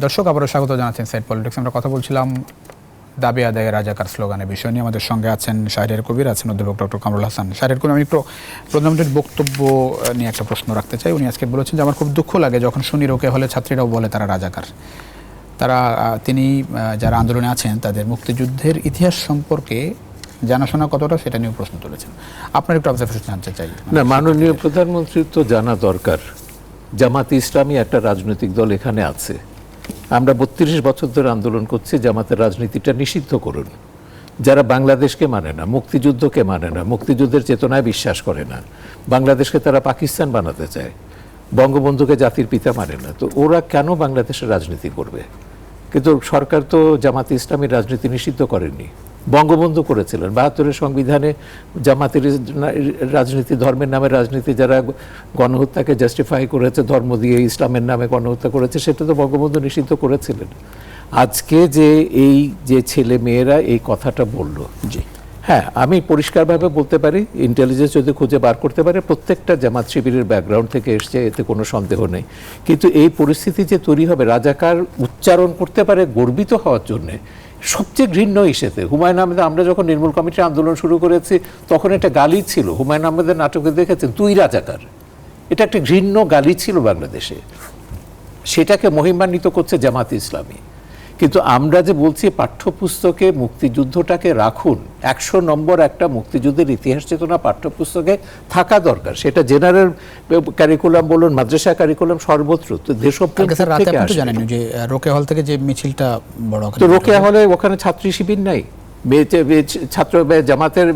দর্শক, আবারও স্বাগত জানাচ্ছেন সাইড পলিটিক্স। আমরা কথা বলছিলাম দাবি আদায়ে রাজাকার স্লোগানের বিষয় নিয়ে। আমাদের সঙ্গে আছেন শাহরিয়ার কবির, আছেন অধ্যাপক ডক্টর কামরুল হাসান। শাহরিয়ার কবির, আমি একটু প্রধানমন্ত্রীর বক্তব্য নিয়ে একটা প্রশ্ন রাখতে চাই। উনি আজকে বলেছেন যে আমার খুব দুঃখ লাগে যখন শুনি রোকে হলে ছাত্রীরাও বলে তারা রাজাকার। তিনি যারা আন্দোলনে আছেন তাদের মুক্তিযুদ্ধের ইতিহাস সম্পর্কে জানাশোনা কতটা, সেটা নিয়েও প্রশ্ন তুলেছেন। আপনার একটু অবজারভেশন জানতে চাই। না, মাননীয় প্রধানমন্ত্রীর তো জানা দরকার জামাতে ইসলামী একটা রাজনৈতিক দল এখানে আছে। আমরা 32 বছর ধরে আন্দোলন করছি জামাতের রাজনীতিটা নিষিদ্ধ করুন। যারা বাংলাদেশকে মানে না, মুক্তিযুদ্ধকে মানে না, মুক্তিযুদ্ধের চেতনায় বিশ্বাস করে না, বাংলাদেশকে তারা পাকিস্তান বানাতে চায়, বঙ্গবন্ধুকে জাতির পিতা মানে না, তো ওরা কেন বাংলাদেশের রাজনীতি করবে? কিন্তু সরকার তো জামাতে ইসলামীর রাজনীতি নিষিদ্ধ করেনি, বঙ্গবন্ধু করেছিলেন। 72-এর সংবিধানে জামাতের রাজনীতি, ধর্মের নামে রাজনীতি, যারা গণহত্যাকে জাস্টিফাই করেছে ধর্ম দিয়ে, ইসলামের নামে গণহত্যা করেছে, সেটা তো বঙ্গবন্ধু নিষিদ্ধ করেছিলেন। আজকে যে এই যে ছেলে মেয়েরা এই কথাটা বলল, জি হ্যাঁ, আমি পরিষ্কারভাবে বলতে পারি, ইন্টেলিজেন্স যদি খুঁজে বার করতে পারে, প্রত্যেকটা জামাত শিবিরের ব্যাকগ্রাউন্ড থেকে এসছে, এতে কোনো সন্দেহ নেই। কিন্তু এই পরিস্থিতি যে তৈরি হবে, রাজাকার উচ্চারণ করতে পারে গর্বিত হওয়ার জন্যে, সবচেয়ে ঘৃণ্য ইস্যুতে হুমায়ুন আহমেদ, আমরা যখন নির্মূল কমিটির আন্দোলন শুরু করেছি তখন একটা গালি ছিল, হুমায়ুন আহমেদের নাটকে দেখেছেন, তুই রাজাকার। এটা একটা ঘৃণ্য গালি ছিল বাংলাদেশে, সেটাকে মহিমান্বিত করছে জামাত ইসলামী। কিন্তু আমরা যে বলছি পাঠ্যপুস্তকে মুক্তিযুদ্ধটাকে রাখুন, 100 নম্বর একটা মুক্তিযুদ্ধের ইতিহাস চেতনা পাঠ্যপুস্তকে থাকা দরকার। সেটা জেনারেল কারিকুলাম বলুন, মাদ্রাসা কারিকুলাম, সর্বত্র। তো দেশপ্রেম থেকে আসে। জানেন যে রোকেয়া হল থেকে যে মিছিলটা বড়, তো রোকেয়া হলে ওখানে ছাত্রী শিবির নাই, ছাত্র জামাতের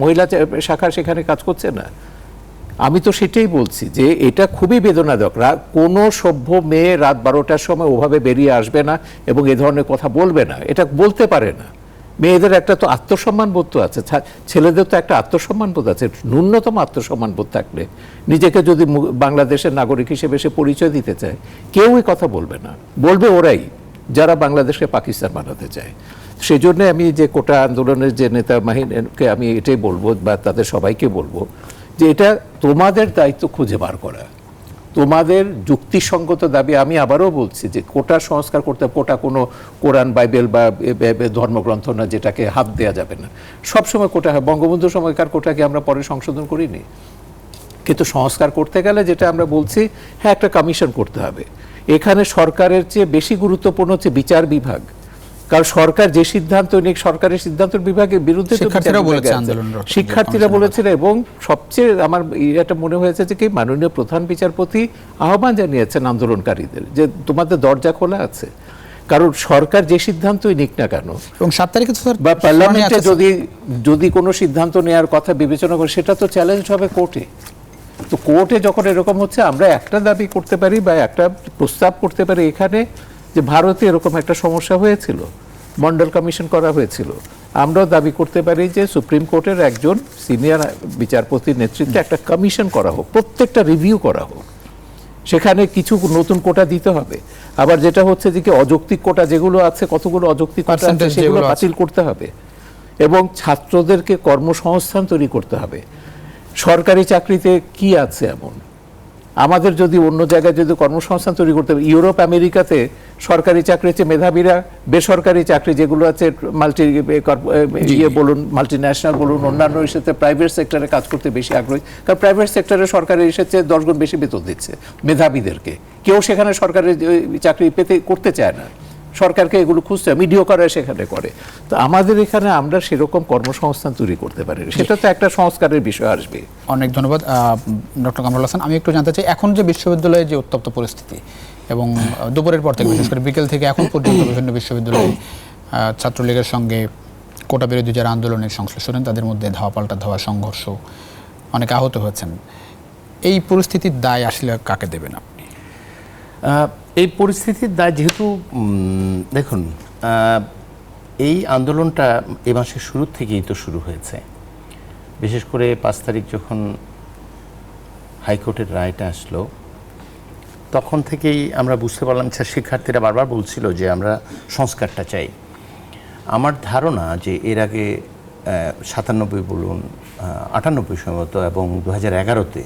মহিলা শাখা সেখানে কাজ করছে না। আমি তো সেটাই বলছি যে এটা খুবই বেদনাদায়ক। কোনো সভ্য মেয়ে রাত 12টার সময় ওভাবে বেরিয়ে আসবে না এবং এ ধরনের কথা বলবে না, এটা বলতে পারে না। মেয়েদের একটা তো আত্মসম্মান বোধ তো আছে, ছেলেদের তো একটা আত্মসম্মান বোধ আছে। ন্যূনতম আত্মসম্মান বোধ থাকলে, নিজেকে যদি বাংলাদেশের নাগরিক হিসেবে সে পরিচয় দিতে চায়, কেউই কথা বলবে না। বলবে ওরাই যারা বাংলাদেশকে পাকিস্তান বানাতে চায়। সেই জন্য আমি যে কোটা আন্দোলনের যে নেতা মাহিনকে আমি এটাই বলবো, বা তাদের সবাইকে বলবো যে এটা তোমাদের দায়িত্ব খুঁজে বার করা, তোমাদের যুক্তিসঙ্গত দাবি। আমি আবারও বলছি যে কোটা সংস্কার করতে, কোটা কোনো কোরআন বাইবেল বা ধর্মগ্রন্থ না যেটাকে হাত দেওয়া যাবে না। সবসময় কোটা হয়, বঙ্গবন্ধুর সময়কার কোটাকে আমরা পরে সংশোধন করিনি। কিন্তু সংস্কার করতে গেলে যেটা আমরা বলছি, হ্যাঁ একটা কমিশন করতে হবে। এখানে সরকারের চেয়ে বেশি গুরুত্বপূর্ণ হচ্ছে বিচার বিভাগ, কারণ সরকার যে সিদ্ধান্ত নিক, সরকারের সিদ্ধান্তের বিভাগের বিরুদ্ধে শিক্ষার্থীরা বলেছিল। এবং সবচেয়ে আমার এটা মনে হয়েছে যে কি মাননীয় প্রধান বিচারপতি আহ্বান জানিয়েছেন আন্দোলনকারীদের যে তোমাদের দরজা খোলা আছে, কারণ সরকার যে সিদ্ধান্তই নিক না কেন, এবং 7 তারিখে বা পার্লামেন্টে যদি কোনো সিদ্ধান্ত নেওয়ার কথা বিবেচনা করে, সেটা তো চ্যালেঞ্জ হবে কোর্টে। তো কোর্টে যখন এরকম হচ্ছে, আমরা একটা দাবি করতে পারি বা একটা প্রস্তাব করতে পারি এখানে, যে ভারতে এরকম একটা সমস্যা হয়েছিল, মন্ডল কমিশন করা হয়েছিল, আমরাও দাবি করতে পারি যে সুপ্রিম কোর্টের একজন সিনিয়র বিচারপতির নেতৃত্বে একটা কমিশন করা হোক, প্রত্যেকটা রিভিউ করা হোক, সেখানে কিছু নতুন কোটা দিতে হবে। আবার যেটা হচ্ছে যে কি অযৌক্তিক কোটা যেগুলো আছে, কতগুলো অযৌক্তিক কোটা আছে, সেগুলো বাতিল করতে হবে এবং ছাত্রদেরকে কর্মসংস্থান তৈরি করতে হবে। সরকারি চাকরিতে কি আছে এমন আমাদের যদি অন্য জায়গায় যদি কর্মসংস্থান তৈরি করতে হবে, ইউরোপ আমেরিকাতে সরকারি চাকরির চেয়ে মেধাবীরা বেসরকারি চাকরি যেগুলো আছে মাল্টি বলুন, মাল্টি ন্যাশনাল বলুন, অন্যান্য সাথে প্রাইভেট সেক্টরে কাজ করতে বেশি আগ্রহী, কারণ প্রাইভেট সেক্টরে সরকারের এসেছে 10 গুণ বেশি বেতন দিচ্ছে মেধাবীদেরকে। কেউ সেখানে সরকারি চাকরি করতে চায় না, সরকারকে এগুলো খুঁজতে মিডিও করে সেখানে করে। তো আমাদের এখানে আমরা সেরকম কর্মসংস্থান তৈরি করতে পারি, সেটা তো একটা সংস্কারের বিষয় আসবে। অনেক ধন্যবাদ ডক্টর কামরুল হাসান। আমি একটু জানতে চাই, এখন যে বিশ্ববিদ্যালয়ে যে উত্তপ্ত পরিস্থিতি এবং দুপুরের পর থেকে বিশেষ করে বিকেল থেকে এখন পর্যন্ত বিভিন্ন বিশ্ববিদ্যালয়ে ছাত্রলীগের সঙ্গে কোটা বিরোধী যারা আন্দোলনের সংশ্লিষ্ট হন তাদের মধ্যে ধাওয়া পাল্টা ধাওয়া সংঘর্ষ, অনেক আহত হয়েছেন, এই পরিস্থিতির দায় আসলে কাকে দেবেন আপনি? এই পরিস্থিতির দায় যেহেতু দেখুন, এই আন্দোলনটা এ মাসের শুরু থেকেই তো শুরু হয়েছে। বিশেষ করে 5 তারিখ যখন হাইকোর্টের রায়টা আসলো তখন থেকেই আমরা বুঝতে পারলাম, শিক্ষার্থীরা বারবার বলছিল যে আমরা সংস্কারটা চাই। আমার ধারণা যে এর আগে 97 বলুন, 98 সম্ভবত এবং 2011-তে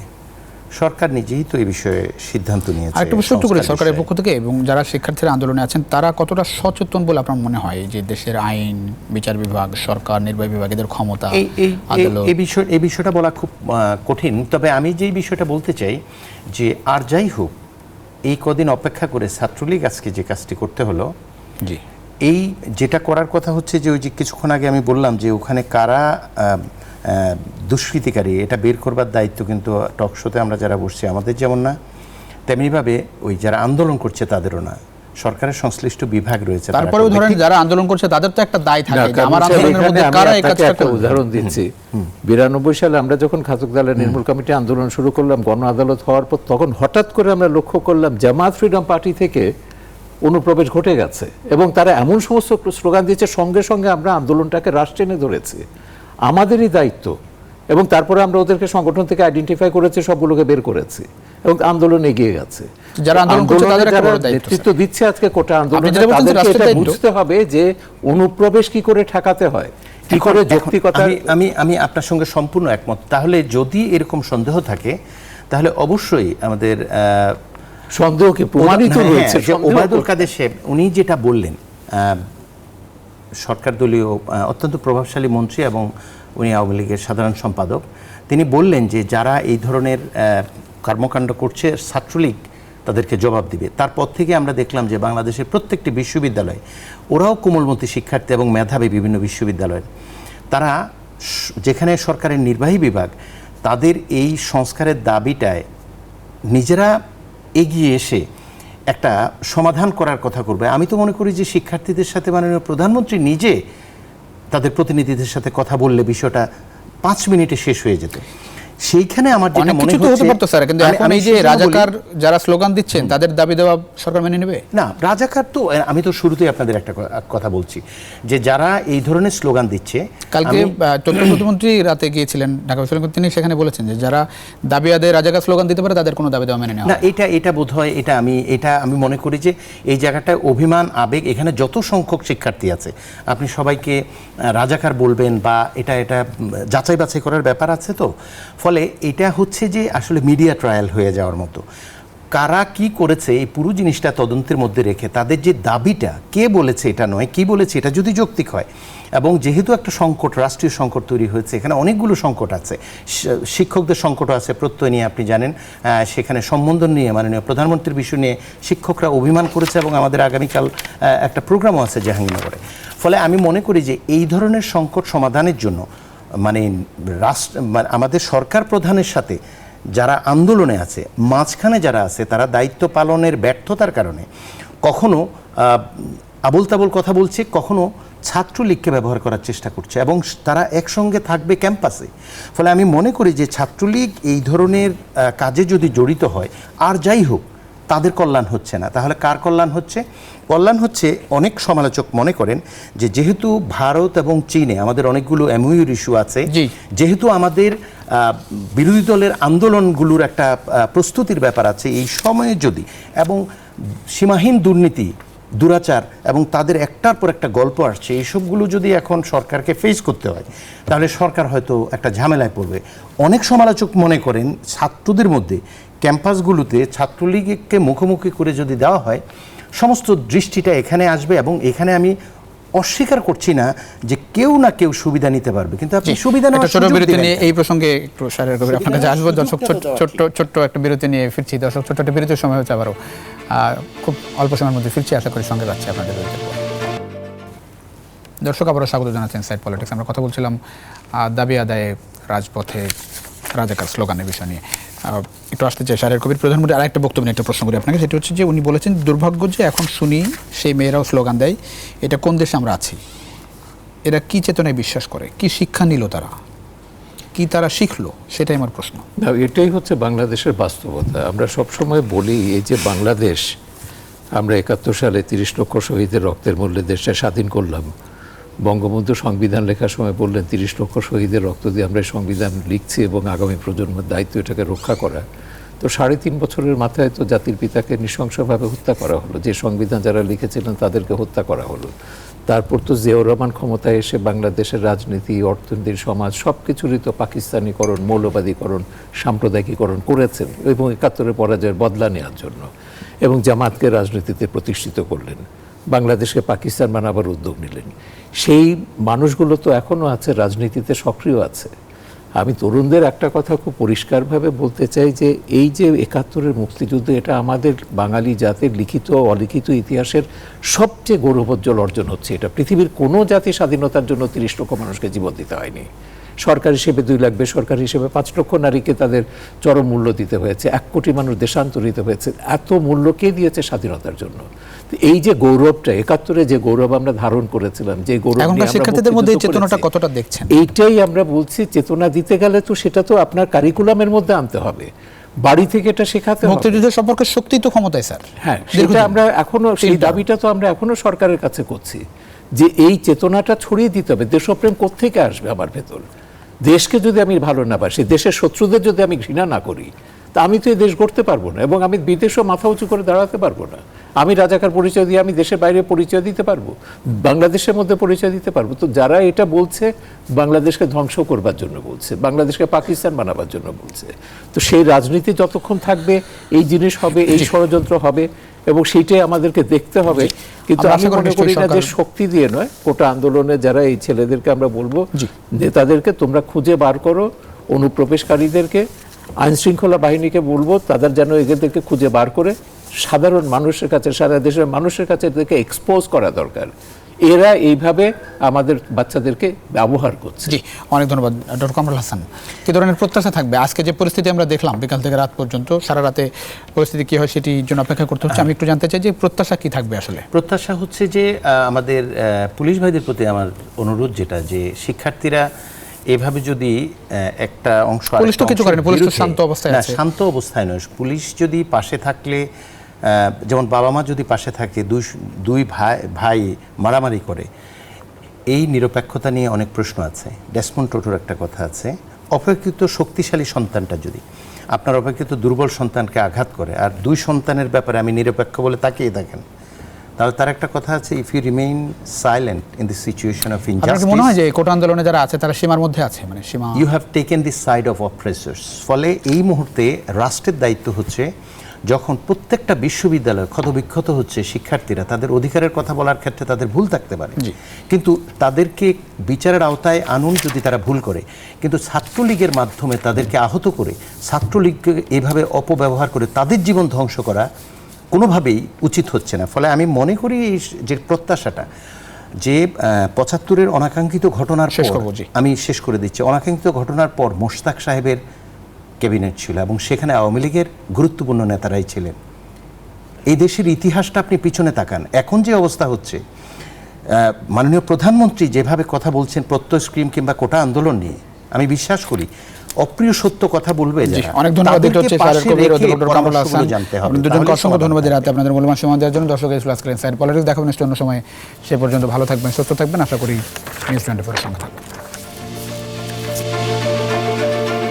সরকার নিজেই তো এই বিষয়ে সিদ্ধান্ত নিয়েছে। আরেকটু প্রশ্ন করে সরকারের পক্ষ থেকে এবং যারা শিক্ষার্থীরা আন্দোলনে আছেন তারা কতটা সচেতন বলে আপনার মনে হয় যে দেশের আইন, বিচার বিভাগ, সরকার, নির্বাহী বিভাগ এদের ক্ষমতা, এই বিষয়টা বলা খুব কঠিন। তবে আমি যেই বিষয়টা বলতে চাই যে আর যাই হোক, এই কদিন অপেক্ষা করে ছাত্রলীগ আজকে যে কাজটি করতে হলো, জি, এই যেটা করার কথা হচ্ছে যে ওই যে কিছুক্ষণ আগে আমি বললাম যে ওখানে কারা দুষ্কৃতিকারী এটা বের করবার দায়িত্ব কিন্তু টক শোতে আমরা যারা বসছি আমাদের যেমন না, তেমনিভাবে ওই যারা আন্দোলন করছে তাদেরও না, সরকারের সংশ্লিষ্ট বিভাগ রয়েছে। তারপরেও ধরেন যারা আন্দোলন করছে তাদের তো একটা দায় থাকে যে আমার আন্দোলনের মধ্যে কারা এই কাজটা একটা উদাহরণ দিচ্ছি। 92 সালে আমরা যখন খাতক দলের নির্মূল কমিটি আন্দোলন শুরু করলাম, গণ আদালত হওয়ার পর তখন হঠাৎ করে আমরা লক্ষ্য করলাম জামাত ফ্রিডম পার্টি থেকে অনুপ্রবেশ ঘটে গেছে এবং তারা এমন সমস্ত স্লোগান দিচ্ছে, সঙ্গে সঙ্গে আমরা আন্দোলনটাকে রাশ টেনে ধরেছি। আমাদেরই দায়িত্ব, এবং তারপরে আমরা ওদেরকে সংগঠন থেকে আইডেন্টিফাই করেছি, সবগুলোকে বের করেছি এবং আন্দোলন এগিয়ে গেছে। যারা আন্দোলন করছে তাদের একটা বড় দায়িত্ব, নেতৃত্ব দিচ্ছে আজকে কোটা আন্দোলনে, তাদেরকে এটা বুঝতে হবে যে অনুপ্রবেশ কি করে ঠেকাতে হয়, কি করে যৌক্তিকতা। আমি আপনার সঙ্গে সম্পূর্ণ একমত। তাহলে যদি এরকম সন্দেহ থাকে তাহলে অবশ্যই আমাদের সন্দেহকে প্রমাণিত হয়েছে। ওবায়দুল কাদের সাহেব উনি যেটা বললেন, সরকার দলীয় অত্যন্ত প্রভাবশালী মন্ত্রী এবং উনি আওয়ামী লীগের সাধারণ সম্পাদক, তিনি বললেন যে যারা এই ধরনের কর্মকাণ্ড করছে ছাত্রলীগ তাদেরকে জবাব দিবে। তারপর থেকে আমরা দেখলাম যে বাংলাদেশের প্রত্যেকটি বিশ্ববিদ্যালয়, ওরাও কোমলমতি শিক্ষার্থী এবং মেধাবী বিভিন্ন বিশ্ববিদ্যালয়ের, তারা যেখানে সরকারের নির্বাহী বিভাগ তাদের এই সংস্কারের দাবিটায় নিজেরা এগিয়ে এসে একটা সমাধান করার কথা করবে। আমি তো মনে করি যে শিক্ষার্থীদের সাথে মাননীয় প্রধানমন্ত্রী নিজে তাদের প্রতিনিধিদের সাথে কথা বললে বিষয়টা 5 মিনিটে শেষ হয়ে যেত। সেইখানে আমার যেটা মনে হচ্ছে স্যার, কিন্তু এখন এই যে রাজাকার যারা স্লোগান দিচ্ছেন তাদের দাবি দেওয়া সরকার মেনে নেবে না। রাজাকার তো আমি তো শুরুতেই আপনাদের একটা কথা বলছি যে যারা এই ধরনের স্লোগান দিচ্ছে, কালকে তথ্য প্রতিমন্ত্রী রাতে গিয়েছিলেন ঢাকা বিশ্ববিদ্যালয়ে, তিনি সেখানে বলেছেন যে যারা দাবি আদায়ে রাজাকার স্লোগান দিতে পারে তাদের কোনো দাবি দেওয়া মেনে নেওয়া না। এটা বোধহয় এটা আমি মনে করি যে এই জায়গাটায় অভিমান, আবেগ, এখানে যত সংখ্যক শিক্ষার্থী আছে আপনি সবাইকে রাজাকার বলবেন বা এটা যাচাই বাছাই করার ব্যাপার আছে। তো ফলে এটা হচ্ছে যে আসলে মিডিয়া ট্রায়াল হয়ে যাওয়ার মতো। কারা কি করেছে এই পুরো জিনিসটা তদন্তের মধ্যে রেখে তাদের যে দাবিটা, কে বলেছে এটা নয়, কি বলেছে এটা যদি যৌক্তিক হয়, এবং যেহেতু একটা সংকট, রাষ্ট্রীয় সংকট তৈরি হয়েছে, এখানে অনেকগুলো সংকট আছে, শিক্ষকদের সংকটও আছে, প্রত্যয় নিয়ে আপনি জানেন, সেখানে সম্বোধন নিয়ে মাননীয় প্রধানমন্ত্রীর বিষয় নিয়ে শিক্ষকরা অভিমান করেছে এবং আমাদের আগামীকাল একটা প্রোগ্রামও আছে জাহাঙ্গীরনগরে। ফলে আমি মনে করি যে এই ধরনের সংকট সমাধানের জন্য মানে আমাদের সরকার প্রধানের সাথে যারা আন্দোলনে আছে, মাঝখানে যারা আছে, তারা দায়িত্ব পালনের ব্যর্থতার কারণে কখনো আবোল তাবোল কথা বলছে, কখনো ছাত্রলীগকে ব্যবহার করার চেষ্টা করছে এবং তারা একসঙ্গে থাকবে ক্যাম্পাসে। ফলে আমি মনে করি যে ছাত্রলীগ এই ধরনের কাজে যদি জড়িত হয়, আর যাই হোক তাদের কল্যাণ হচ্ছে না, তাহলে কার কল্যাণ হচ্ছে? কল্যাণ হচ্ছে, অনেক সমালোচক মনে করেন যে যেহেতু ভারত এবং চীনে আমাদের অনেকগুলো এমওইউর ইস্যু আছে, যেহেতু আমাদের বিরোধী দলের আন্দোলনগুলোর একটা প্রস্তুতির ব্যাপার আছে, এই সময়ে যদি এবং সীমাহীন দুর্নীতি দুরাচার এবং তাদের একটার পর একটা গল্প আসছে, এইসবগুলো যদি এখন সরকারকে ফেস করতে হয় তাহলে সরকার হয়তো একটা ঝামেলায় পড়বে। অনেক সমালোচক মনে করেন ছাত্রদের মধ্যে ক্যাম্পাসগুলোতে ছাত্রলীগকে মুখোমুখি করে যদি দেওয়া হয় সমস্ত দৃষ্টিটা এখানে আসবে, এবং এখানে আমি অস্বীকার করছি না যে কেউ না কেউ সুবিধা নিতে পারবে, কিন্তু আপনি সুবিধা নেওয়ার একটা ছোট সুযোগ বিরতি দিবেন নিয়ে না। এই প্রসঙ্গে একটু স্যারের কবির আপনার কাছে আসবো। দর্শক ছোট্ট একটা বিরতি নিয়ে ফিরছি। দর্শক ছোট্ট একটা বিরতির সময় হচ্ছে আবারও খুব অল্প সময়ের মধ্যে ফিরছি, আশা করি সঙ্গে যাচ্ছে আপনাদের বিরতির পর। দর্শক আবারও স্বাগত জানাচ্ছেন ইনসাইড পলিটিক্স। আমরা কথা বলছিলাম দাবি আদায়ে রাজপথে রাজাকার স্লোগানের বিষয় নিয়ে। একটু আসতে চাই স্যারের কবির। প্রধানমন্ত্রী আরেকটা বক্তব্য নিয়ে একটা প্রশ্ন করি আপনাকে, সেটা হচ্ছে যে উনি বলেছেন দুর্ভাগ্য যে এখন শুনি সেই মেয়েরাও স্লোগান দেয়। এটা কোন দেশে আমরা আছি? এরা কি চেতনায় বিশ্বাস করে, কি শিক্ষা নিল তারা, কি তারা শিখলো, সেটাই আমার প্রশ্ন। না, এটাই হচ্ছে বাংলাদেশের বাস্তবতা। আমরা সবসময় বলি এই যে বাংলাদেশ, আমরা 71 সালে 30 লক্ষ শহীদের রক্তের মূল্যে দেশটা স্বাধীন করলাম। বঙ্গবন্ধু সংবিধান লেখার সময় বললেন 30 লক্ষ শহীদের রক্ত দিয়ে আমরা সংবিধান লিখছি এবং আগামী প্রজন্মের দায়িত্ব এটাকে রক্ষা করা। তো 3.5 বছরের মাথায় তো জাতির পিতাকে নৃশংসভাবে হত্যা করা হলো, যে সংবিধান যারা লিখেছিলেন তাদেরকে হত্যা করা হলো। তারপর তো জিয়াউর রহমান ক্ষমতায় এসে বাংলাদেশের রাজনীতি, অর্থনীতি, সমাজ সব কিছুরই তো পাকিস্তানিকরণ, মৌলবাদীকরণ, সাম্প্রদায়িকরণ করেছেন এবং 71-এর পরাজয়ের বদলা নেওয়ার জন্য, এবং জামাতকে রাজনীতিতে প্রতিষ্ঠিত করলেন, বাংলাদেশকে পাকিস্তান বানাবার উদ্যোগ নিলেন। সেই মানুষগুলো তো এখনও আছে, রাজনীতিতে সক্রিয় আছে। আমি তরুণদের একটা কথা খুব পরিষ্কারভাবে বলতে চাই যে এই যে 71-এর মুক্তিযুদ্ধ, এটা আমাদের বাঙালি জাতির লিখিত অলিখিত ইতিহাসের সবচেয়ে গৌরবোজ্জ্বল অর্জন হচ্ছে। এটা পৃথিবীর কোনো জাতি স্বাধীনতার জন্য 30 লক্ষ মানুষকে জীবন দিতে হয়নি। সরকার হিসেবে 2 লাখ, বেসরকারি হিসেবে 5 লক্ষ নারীকে তাদের চরম মূল্য দিতে হয়েছে, 1 কোটি মানুষ দেশান্তরিত হয়েছে। এত মূল্য কে দিয়েছে স্বাধীনতার জন্য? এই যে গৌরবটা 71-এ যে গৌরব আমরা ধারণ করেছিলাম, যে গৌরব এখনকার শিক্ষার্থীদের মধ্যে এই চেতনাটা কতটা দেখছেন? এইটাই আমরা বলছি, চেতনা দিতে গেলে তো সেটা তো আপনার কারিকুলামের মধ্যে আনতে হবে, বাড়ি থেকে এটা শেখাতে হবে। মুক্তিযুদ্ধের সম্পর্কে শক্তি তো ক্ষমতায় স্যার। হ্যাঁ, সেটা আমরা এখনো, সেই দাবিটা তো আমরা এখনো সরকারের কাছে করছি যে এই চেতনাটা ছড়িয়ে দিতে হবে। দেশপ্রেম কোত্থেকে আসবে আমার ভেতর? দেশকে যদি আমি ভালো না বাসি, দেশের শত্রুদের যদি আমি ঘৃণা না করি, তা আমি তো এই দেশ গড়তে পারবো না, এবং আমি বিদেশেও মাথা উঁচু করে দাঁড়াতে পারবো না। আমি রাজাকার পরিচয় দিয়ে আমি দেশের বাইরে পরিচয় দিতে পারবো, বাংলাদেশের মধ্যে পরিচয় দিতে পারবো? তো যারা এটা বলছে বাংলাদেশকে ধ্বংস করবার জন্য বলছে, বাংলাদেশকে পাকিস্তান বানাবার জন্য বলছে, তো সেই রাজনীতি যতক্ষণ থাকবে এই জিনিস হবে, এই ষড়যন্ত্র হবে, এবং সেইটাই আমাদেরকে দেখতে হবে। কিন্তু আমি মনে করি না যে শক্তি দিয়ে নয়, কোটা আন্দোলনে যারা এই ছেলেদেরকে আমরা বলবো নেতাদেরকে তোমরা খুঁজে বার করো, অনুপ্রবেশকারীদেরকে, আইন শৃঙ্খলা বাহিনীকে বলবো তাদের যেন এদেরকে খুঁজে বার করে সাধারণ মানুষের কাছে, সারা দেশের মানুষের কাছে এদেরকে এক্সপোজ করা দরকার। এরা এইভাবে আমাদের বাচ্চাদেরকে ব্যবহার করছে। জি, অনেক ধন্যবাদ ডক্টর কামরুল হাসান। কি ধরনের প্রত্যাশা থাকবে? আজকে যে পরিস্থিতি আমরা দেখলাম বিকাল থেকে রাত পর্যন্ত, সারা রাতে পরিস্থিতি কি হয় সেটির জন্য অপেক্ষা করতে হচ্ছে। আমি একটু জানতে চাই যে প্রত্যাশা কি থাকবে আসলে? প্রত্যাশা হচ্ছে যে আমাদের পুলিশ ভাইদের প্রতি আমার অনুরোধ যেটা, যে শিক্ষার্থীরা এভাবে যদি একটা অংশ, পুলিশ তো কিছু করেনি, পুলিশ তো শান্ত অবস্থায় আছে। শান্ত অবস্থায় নয়, পুলিশ যদি পাশে থাকলে, যেমন বাবা মা যদি পাশে থাকে, দুই ভাই মারামারি করে, এই নিরপেক্ষতা নিয়ে অনেক প্রশ্ন আছে। ডেসমন্ড টুটুর একটা কথা আছে, অপেক্ষিত শক্তিশালী সন্তানটা যদি আপনার অপেক্ষিত দুর্বল সন্তানকে আঘাত করে, আর 2 সন্তানের ব্যাপারে আমি নিরপেক্ষ বলে তাকিয়ে থাকেন, তাহলে তার একটা কথা আছে, if you remain silent in the situation of injustice, মনে হয় যে কোটা আন্দোলনে যারা আছে তারা সীমার মধ্যে আছে, মানে সীমা, you have taken the side of oppressors. ফলে এই মুহূর্তে রাষ্ট্রের দায়িত্ব হচ্ছে, যখন প্রত্যেকটা বিশ্ববিদ্যালয় ক্ষতবিক্ষত হচ্ছে, শিক্ষার্থীরা তাদের অধিকারের কথা বলার ক্ষেত্রে তাদের ভুল থাকতে পারে, কিন্তু তাদেরকে বিচারের আওতায় আনুন যদি তারা ভুল করে। কিন্তু ছাত্রলীগের মাধ্যমে তাদেরকে আহত করে, ছাত্রলীগকে এভাবে অপব্যবহার করে তাদের জীবন ধ্বংস করা কোনোভাবেই উচিত হচ্ছে না। ফলে আমি মনে করি এই যে প্রত্যাশাটা, যে 75-এর অনাকাঙ্ক্ষিত ঘটনার পর, আমি শেষ করে দিচ্ছি, অনাকাঙ্ক্ষিত ঘটনার পর মোশতাক সাহেবের ক্যাবিনেট ছিল এবং সেখানে আওয়ামী লীগের গুরুত্বপূর্ণ নেতারাই ছিলেন। এই দেশের ইতিহাসটা আপনি পিছনে তাকান, এখন যে অবস্থা হচ্ছে, মাননীয় প্রধানমন্ত্রী যেভাবে কথা বলছেন প্রত্যয় স্ক্রিম কিংবা কোটা আন্দোলন নিয়ে, আমি বিশ্বাস করি অপ্রিয় সত্য কথা বলবে যারা। অনেক ধন্যবাদ ডক্টর কামরুল হাসান, দুজনকে অসংখ্য ধন্যবাদ রাতে আপনাদের মূল্যবান সময় দেওয়ার জন্য। দর্শক, আজকের ইনসাইড পলিটিক্স দেখাবেন অন্য সময়। সে পর্যন্ত ভালো থাকবেন, সুস্থ থাকবেন, আশা করি নিউজ 24-এর সঙ্গে থাকবেন।